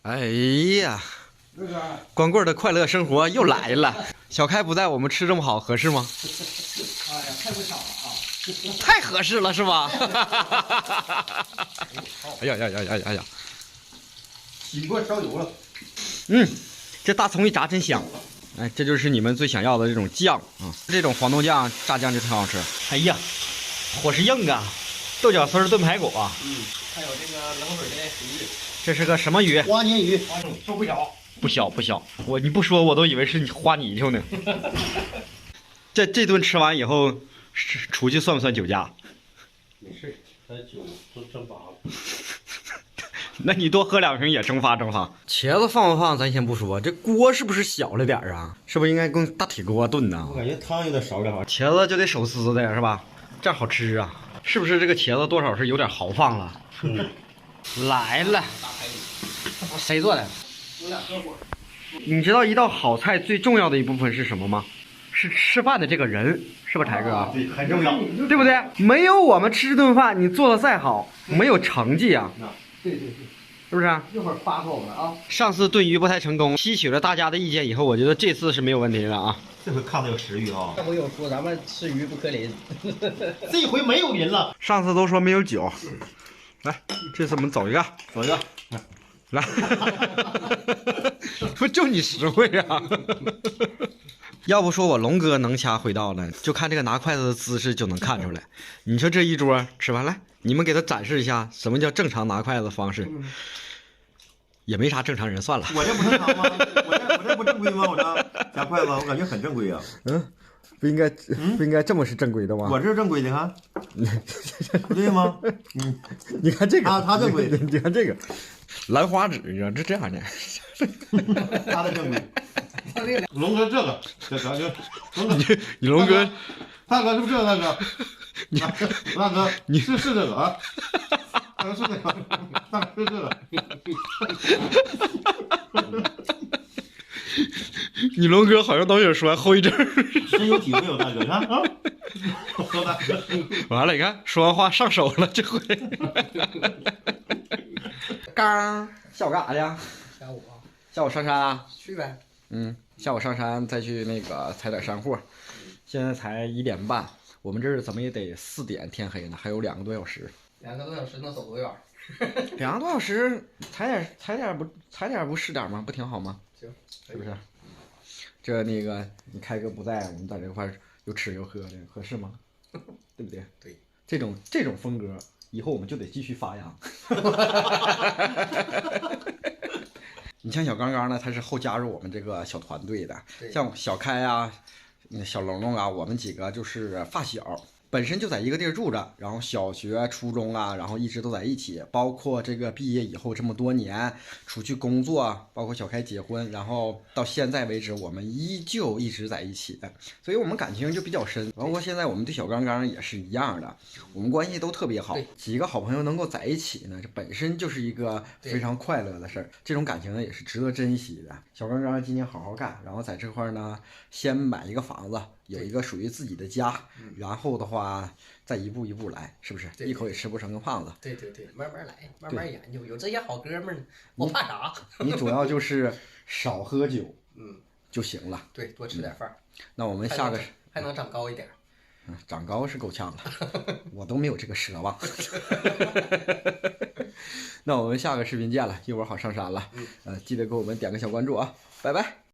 哎呀，光棍的快乐生活又来了。小开不在，我们吃这么好，合适吗？哎呀，太不巧了啊！太合适了，是吧？哎呀呀呀呀呀呀！起锅烧油了。这大葱一炸真香。哎，这就是你们最想要的这种酱啊！这种黄豆酱炸酱就挺好吃。哎呀，伙食硬啊！豆角丝炖排骨啊！还有这个冷水的鱼，这是个什么鱼？花鲶鱼，都不小。不小不小，你不说我都以为是花泥鳅呢。这顿吃完以后，出去算不算酒驾？没事，咱酒都蒸发了。那你多喝2瓶也蒸发蒸发。茄子放不放咱先不说，这锅是不是小了点啊？是不是应该用大铁锅炖呢？我感觉汤有点少点，好像。茄子就得手撕的是吧？这样好吃啊！是不是这个茄子多少是有点豪放了？来了，谁做的？我俩合伙。你知道一道好菜最重要的一部分是什么吗？是吃饭的这个人，是吧，柴哥？对，很重要，对不对？没有我们吃这顿饭，你做的再好，没有成绩啊，对，是不是？一会儿发给我们啊。上次炖鱼不太成功，吸取了大家的意见以后，我觉得这次是没有问题的啊。这回看到有食欲啊！上回有说咱们吃鱼不可淋，这回没有人了。上次都说没有酒，来，这次我们走一个，走一个，来，不就你实惠啊？要不说我龙哥能掐会道呢，就看这个拿筷子的姿势就能看出来。你说这一桌吃完来，你们给他展示一下什么叫正常拿筷子方式。也没啥正常人，算了。我这不正常吗？我这不正规吗？我这夹筷子，我感觉很正规啊。不应该这么是正规的吗？我这是正规的，看，不对吗？你看这个，他正规，你看这个兰花指，你知道这样的。他的正规。龙哥这个，龙哥，你龙哥，大哥是不是这个大哥？大哥，你是这个啊？大哥是这个，大哥是这个。你龙哥好像当时说完后一阵深有体会有大哥，看啊，说大哥，完了，你看说完话上手了，这回。刚下午干啥去？下午啊，下午上山啊？去呗。下午上山再去那个采点山货。现在才1点半，我们这儿怎么也得4点天黑呢，还有2个多小时。 2个多小时能走多远？2个多小时，踩点不是点吗？不挺好吗？行，是不是？这那个你开哥不在，我们在这块又吃又喝的，合适吗？对不对？对，这种风格，以后我们就得继续发扬。你像小刚刚呢，他是后加入我们这个小团队的，像小开啊、小龙龙啊，我们几个就是发小。 本身就在一个地儿住着，然后小学、初中啊，然后一直都在一起，包括这个毕业以后这么多年出去工作，包括小开结婚，然后到现在为止，我们依旧一直在一起，所以我们感情就比较深。包括现在我们对小刚刚也是一样的，我们关系都特别好，几个好朋友能够在一起呢，这本身就是一个非常快乐的事儿，这种感情呢也是值得珍惜的。小刚刚今年好好干，然后在这块呢，先买一个房子，有一个属于自己的家，然后的话。 再一步一步来，是不是？一口也吃不成个胖子。对，慢慢来，慢慢研究。有这些好哥们儿，我怕啥？你主要就是少喝酒，就行了。对，多吃点饭。那我们下个还能长高一点。长高是够呛了，我都没有这个奢望。那我们下个视频见了，一会儿好上山了。记得给我们点个小关注啊，拜拜。